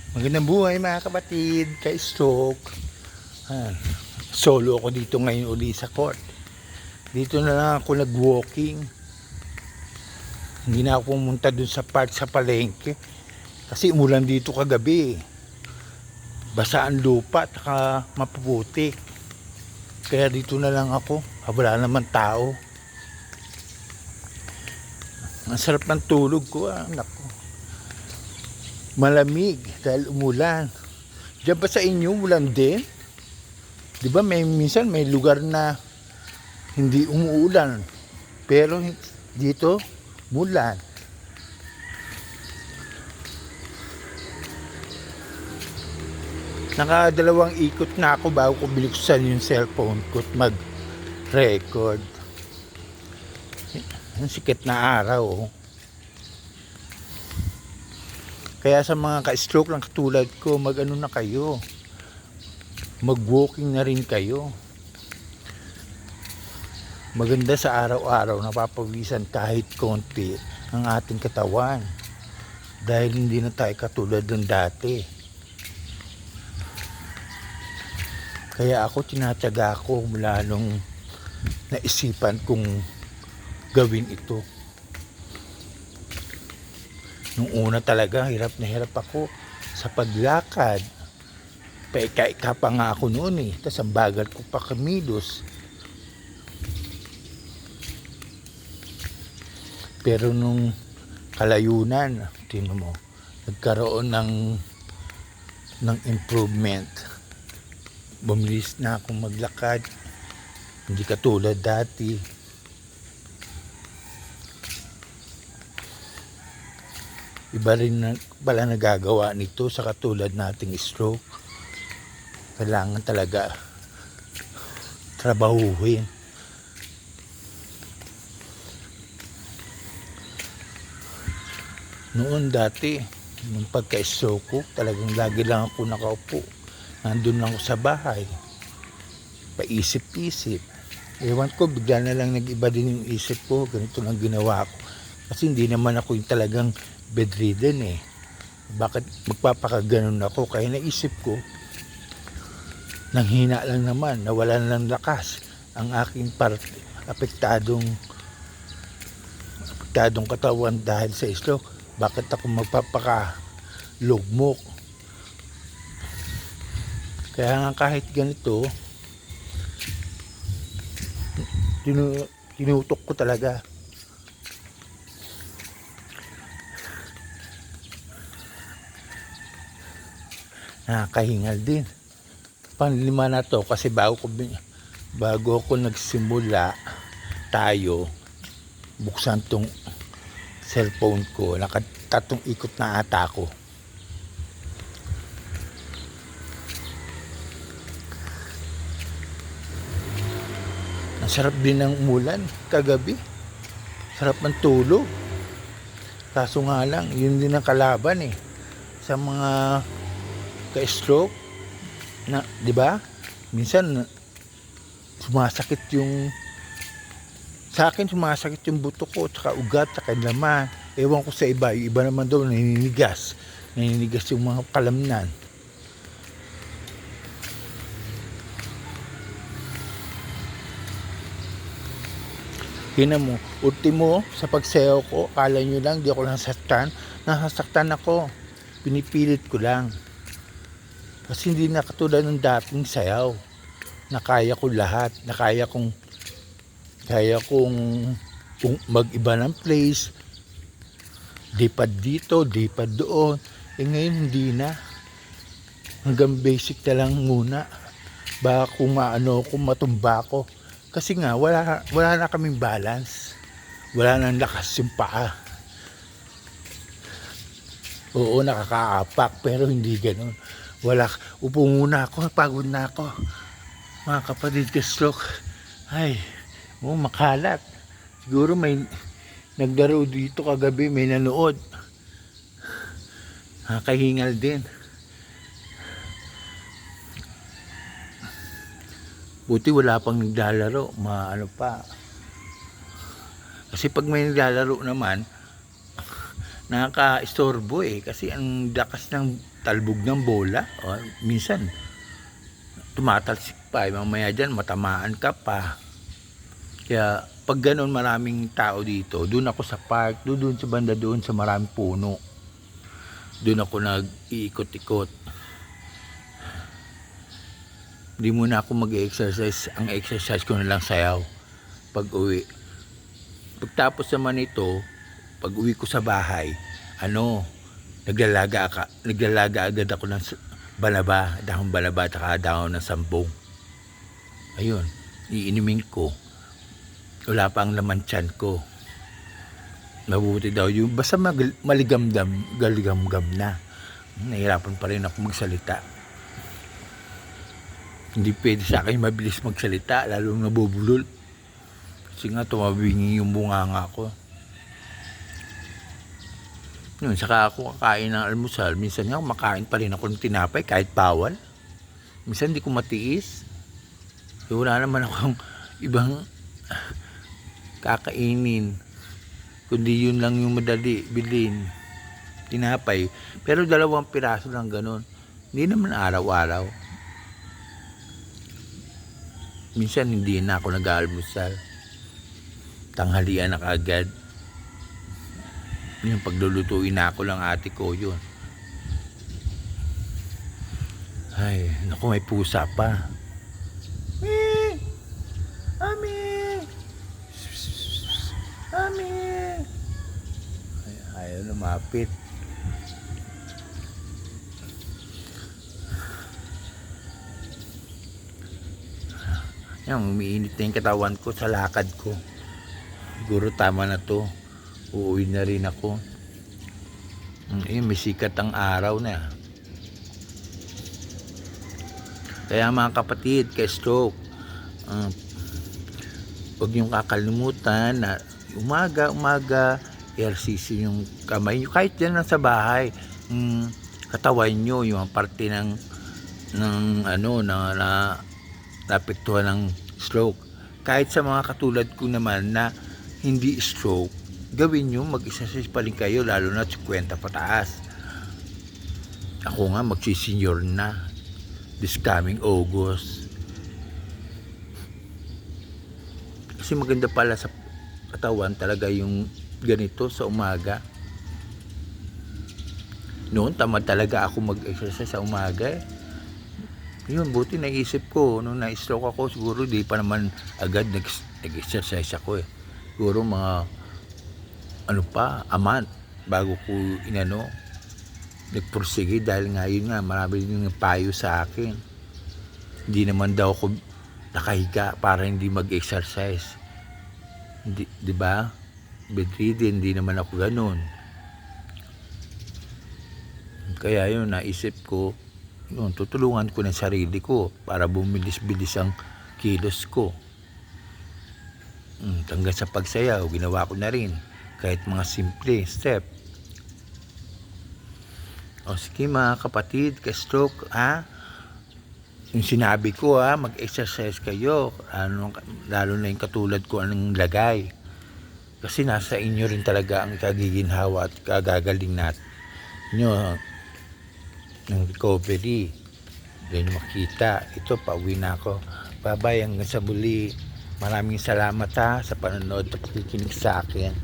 Magandang buhay mga kapatid, ka-stroke. Solo ako dito ngayon uli sa court. Dito na lang ako nag-walking. Hindi na ako pumunta dun sa part sa palengke. Kasi umulan dito kagabi. Basa ang lupa at mapuputik. Kaya dito na lang ako. Wala naman tao. Ang sarap ng tulog ko. Naku. Malamig dahil umulan. Diyan ba sa inyo ulan din? Di ba minsan may lugar na hindi umuulan. Pero dito, umulan. Nakadalawang ikot na ako bago ko binuksan yung cellphone ko at mag-record. Ang sikat na araw. Kaya sa mga ka-stroke lang katulad ko, mag-ano na kayo. Mag-walking na rin kayo. Maganda sa araw-araw, napapawisan kahit konti ang ating katawan. Dahil hindi na tayo katulad ng dati. Kaya ako tinatyaga ko mula nung naisipan kong gawin ito. Nung una talaga, hirap na hirap ako sa paglakad. Paika-ika pa nga ako noon eh. Tapos ang bagal ko pa kamilos. Pero nung kalayunan, tingnan mo, nagkaroon ng improvement. Bumilis na akong maglakad. Hindi katulad dati. Iba rin na pala nagagawa nito sa katulad nating stroke. Kailangan talaga trabahuhin. Noon dati, nung pagka-stroke ko, talagang lagi lang ako nakaupo. Nandun lang ako sa bahay. Paisip-isip. Ewan ko, bigla na lang nag-iba din yung isip ko. Ganito lang ginawa ko. Kasi hindi naman ako yung talagang bedridden eh. Bakit magpapakaganon ako? Kaya naisip ko, nanghina lang naman, nawalan lang lakas ang aking apektadong katawan dahil sa stroke. Bakit ako magpapakalugmok? Kaya nga kahit ganito, tinutok ko talaga. Nakakahingal din. Panlima na to kasi bago ako nagsimula tayo buksan tong cellphone ko. Nakatatong ikot na ata ako. Ang sarap din ng umulan kagabi. Sarap ng tulog. Kaso nga lang, yun din ang kalaban eh. Sa mga ka-stroke na, 'di ba? Minsan sumasakit yung sa akin sumasakit yung buto ko, tsaka ugat, tsaka laman. Ewan ko sa iba, yung iba naman daw naninigas yung mga kalamnan. Tingnan mo, ultimo sa pagsayaw ko, akala nyo lang di ako nasasaktan ako, pinipilit ko lang. Kasi hindi na katulad ng dating sayaw. Nakaya ko lahat. Kaya kong mag-iba ng place. Dipad dito, dipad doon. Ngayon hindi na. Hanggang basic na lang muna. Baka kung matumba ko. Kasi nga, wala na kaming balance. Wala nang lakas yung paa. Oo, nakakaapak, pero hindi ganun. Upo muna ako, pagod na ako. Mga kapatid ka-stroke. Ay, makalat. Siguro may naglaro dito kagabi, may nanood. Nakahingal din. Buti wala pang naglalaro, ano pa. Kasi pag may naglalaro naman, nakaka-istorbo eh. Kasi ang lakas ng talbog ng bola. O, minsan, tumatalsik pa. Mamaya dyan, matamaan ka pa. Kaya, pag ganun maraming tao dito, doon ako sa park, doon sa banda doon sa maraming puno. Doon ako nag-iikot-ikot. Hindi muna ako mag-exercise. Ang exercise ko na lang sayaw pag uwi. Pagtapos naman ito, pag uwi ko sa bahay, naglalaga agad ako ng balaba, dahon balaba, at dahon ng sambong. Ayun, iinimin ko. Wala pa ang laman tiyan ko. Mabuti daw yung basta maligamgam na. Nahirapan pa rin ako magsalita. Hindi pwede sa akin mabilis magsalita, lalong nabubulol. Kasi nga tumabingi yung bunganga ko. Yun, saka ako kakain ng almusal. Minsan nga makain pa rin ako ng tinapay kahit bawal. Minsan hindi ko matiis. Wala naman akong ibang kakainin. Kundi yun lang yung madali bilhin. Tinapay. Pero 2 piraso lang ganun. Hindi naman araw-araw. Minsan hindi na ako nag-aalmusal. Tanghalian na kaagad. Yung paglulutuin na ako lang ate ko yun. Ay, naku, may pusa pa. Ami! Ami! Ayaw lumapit. Yan, umiinit na yung katawan ko sa lakad ko. Siguro tama na to. Uuwi na rin ako. May sikat ang araw na. Kaya mga kapatid, ka-stroke, huwag niyong kakalimutan na umaga, ehersisyo yung kamay nyo. Kahit yan lang sa bahay, katawan nyo, yung parte ng naapektuhan ng stroke. Kahit sa mga katulad ko naman na hindi stroke, gawin nyo, mag-exercise pa rin kayo, lalo na 50 pataas. Ako nga, magsisenior na this coming August. Kasi maganda pala sa katawan talaga yung ganito sa umaga. Noon, tamad talaga ako mag-exercise sa umaga eh. Yun, buti naisip ko, nung na-stroke ako, siguro di pa naman agad nag-exercise ako eh. Siguro mga, a month, bago ko nagpursige dahil nga yun nga, marami din yung payo sa akin. Hindi naman daw ako nakahiga para hindi mag-exercise. Di ba? Bedridden, hindi naman ako ganun. Kaya yun, naisip ko, yun, tutulungan ko ng sarili ko para bumilis-bilis ang kilos ko. Hanggang sa pagsayaw, ginawa ko na rin. Kahit mga simple step. O sige mga kapatid, ka-stroke, yung sinabi ko, mag-exercise kayo. Lalo na yung katulad ko, anong lagay. Kasi nasa inyo rin talaga ang kagiginhawa at kagagaling natin nyo ng recovery. Then makita. Ito, pauwi na ako. Bye-bye, hanggang sa muli. Maraming salamat sa panonood at pakikinig sa akin.